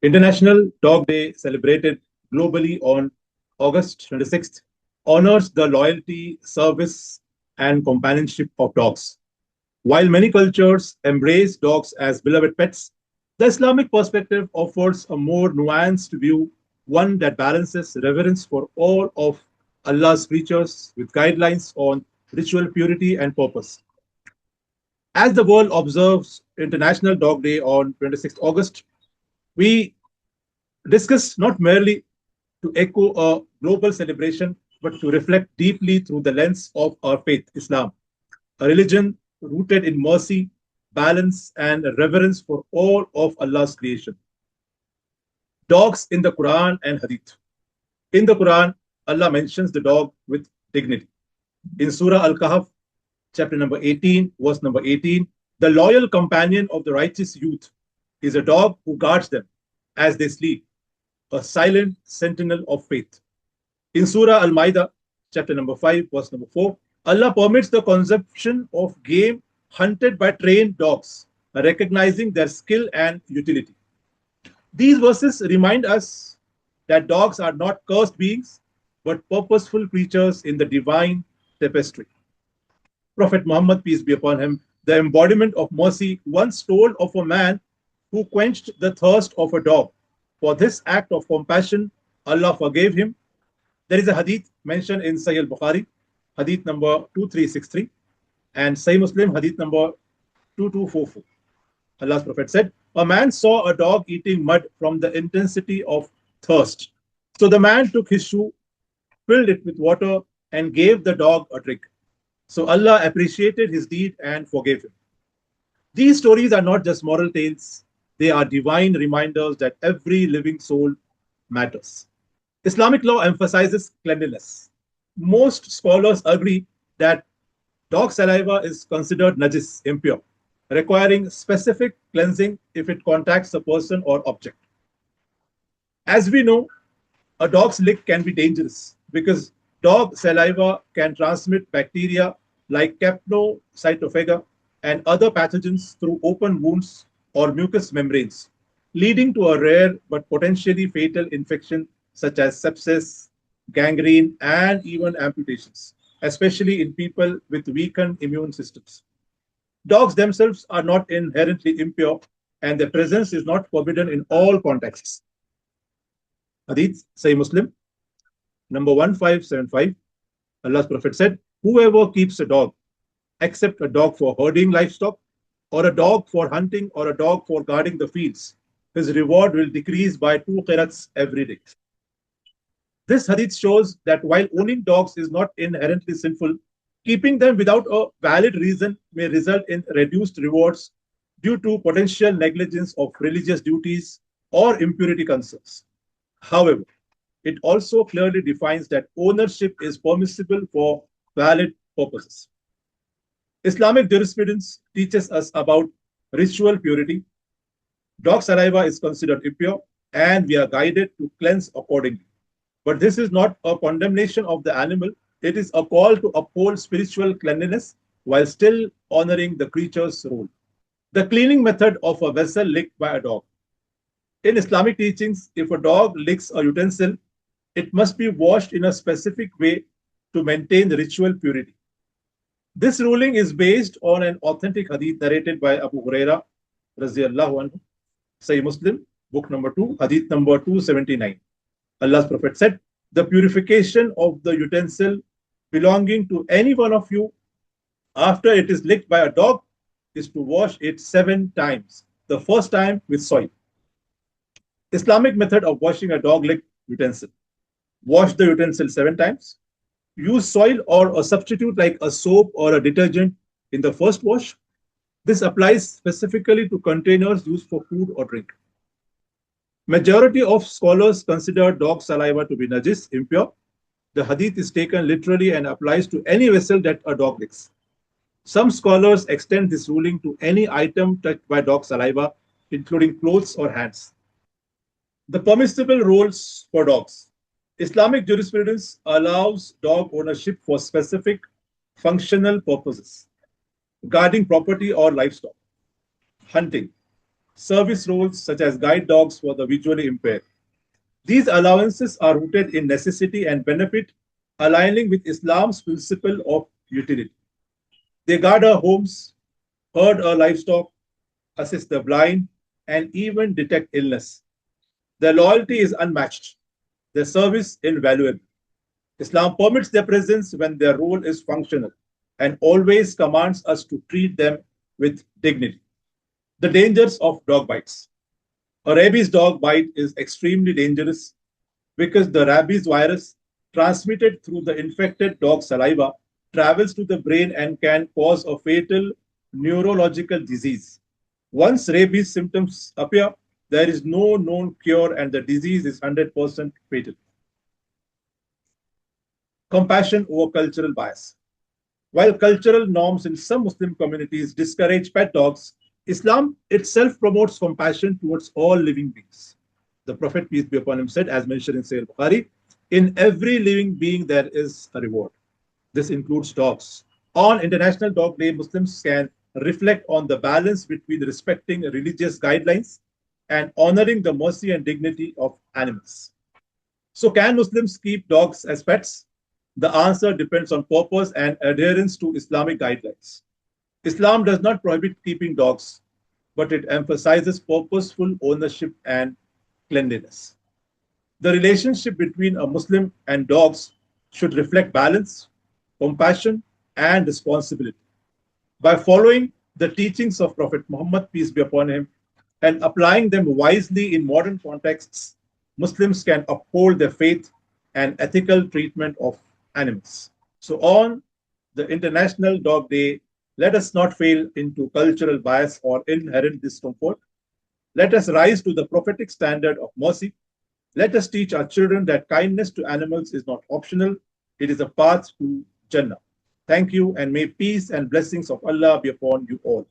International Dog Day, celebrated globally on August 26th, honors the loyalty, service, and companionship of dogs. While many cultures embrace dogs as beloved pets, the Islamic perspective offers a more nuanced view, one that balances reverence for all of Allah's creatures with guidelines on ritual purity and purpose. As the world observes International Dog Day on 26th August, we discuss not merely to echo a global celebration, but to reflect deeply through the lens of our faith, Islam, a religion rooted in mercy, balance, and reverence for all of Allah's creation. Dogs in the Quran and Hadith. In the Quran, Allah mentions the dog with dignity. In Surah Al Kahf, chapter number 18, verse number 18, the loyal companion of the righteous youth is a dog who guards them as they sleep, a silent sentinel of faith. In Surah Al Ma'idah, chapter number 5, verse number 4, Allah permits the consumption of game hunted by trained dogs, recognizing their skill and utility. These verses remind us that dogs are not cursed beings, but purposeful creatures in the divine tapestry. Prophet Muhammad, peace be upon him, the embodiment of mercy, once told of a man who quenched the thirst of a dog. For this act of compassion, Allah forgave him. There is a hadith mentioned in Sahih al-Bukhari, hadith number 2363, and Sahih Muslim, hadith number 2244. Allah's Prophet said, a man saw a dog eating mud from the intensity of thirst. So the man took his shoe, filled it with water, and gave the dog a drink. So Allah appreciated his deed and forgave him. These stories are not just moral tales, they are divine reminders that every living soul matters. Islamic law emphasizes cleanliness. Most scholars agree that dog saliva is considered najis, impure, requiring specific cleansing if it contacts a person or object. As we know, a dog's lick can be dangerous because dog saliva can transmit bacteria like capnocytophaga and other pathogens through open wounds or mucous membranes, leading to a rare but potentially fatal infection such as sepsis, gangrene, and even amputations, especially in people with weakened immune systems. Dogs themselves are not inherently impure, and their presence is not forbidden in all contexts. Hadith, Sahih Muslim, number 1575, Allah's Prophet said, whoever keeps a dog, except a dog for herding livestock, or a dog for hunting, or a dog for guarding the fields, his reward will decrease by 2 qirats every day. This hadith shows that while owning dogs is not inherently sinful, keeping them without a valid reason may result in reduced rewards due to potential negligence of religious duties or impurity concerns. However, it also clearly defines that ownership is permissible for valid purposes. Islamic jurisprudence teaches us about ritual purity. Dog saliva is considered impure, and we are guided to cleanse accordingly. But this is not a condemnation of the animal, it is a call to uphold spiritual cleanliness while still honoring the creature's role. The cleaning method of a vessel licked by a dog. In Islamic teachings, if a dog licks a utensil, it must be washed in a specific way to maintain the ritual purity. This ruling is based on an authentic hadith narrated by Abu Huraira, Raziyallahu anhu, Sahih Muslim, book number 2, hadith number 279. Allah's Prophet said, the purification of the utensil belonging to any one of you after it is licked by a dog is to wash it 7 times. The first time with soil. Islamic method of washing a dog-licked utensil. Wash the utensil 7 times. Use soil or a substitute like a soap or a detergent in the first wash. This applies specifically to containers used for food or drink. Majority of scholars consider dog saliva to be najis, impure. The hadith is taken literally and applies to any vessel that a dog licks. Some scholars extend this ruling to any item touched by dog saliva, including clothes or hands. The permissible roles for dogs. Islamic jurisprudence allows dog ownership for specific functional purposes: guarding property or livestock, hunting, service roles such as guide dogs for the visually impaired. These allowances are rooted in necessity and benefit, aligning with Islam's principle of utility. They guard our homes, herd our livestock, assist the blind, and even detect illness. Their loyalty is unmatched, their service invaluable. Islam permits their presence when their role is functional and always commands us to treat them with dignity. The dangers of dog bites. A rabies dog bite is extremely dangerous because the rabies virus, transmitted through the infected dog's saliva, travels to the brain and can cause a fatal neurological disease. Once rabies symptoms appear, there is no known cure and the disease is 100% fatal. Compassion over cultural bias. While cultural norms in some Muslim communities discourage pet dogs, Islam itself promotes compassion towards all living beings. The Prophet, peace be upon him, said, as mentioned in Sahih Bukhari, in every living being there is a reward. This includes dogs. On International Dog Day, Muslims can reflect on the balance between respecting religious guidelines and honoring the mercy and dignity of animals. So, can Muslims keep dogs as pets? The answer depends on purpose and adherence to Islamic guidelines. Islam does not prohibit keeping dogs, but it emphasizes purposeful ownership and cleanliness. The relationship between a Muslim and dogs should reflect balance, compassion, and responsibility. By following the teachings of Prophet Muhammad, peace be upon him, and applying them wisely in modern contexts, Muslims can uphold their faith and ethical treatment of animals. So, on the International Dog Day, let us not fail into cultural bias or inherent discomfort. Let us rise to the prophetic standard of mercy. Let us teach our children that kindness to animals is not optional, it is a path to Jannah. Thank you, and may peace and blessings of Allah be upon you all.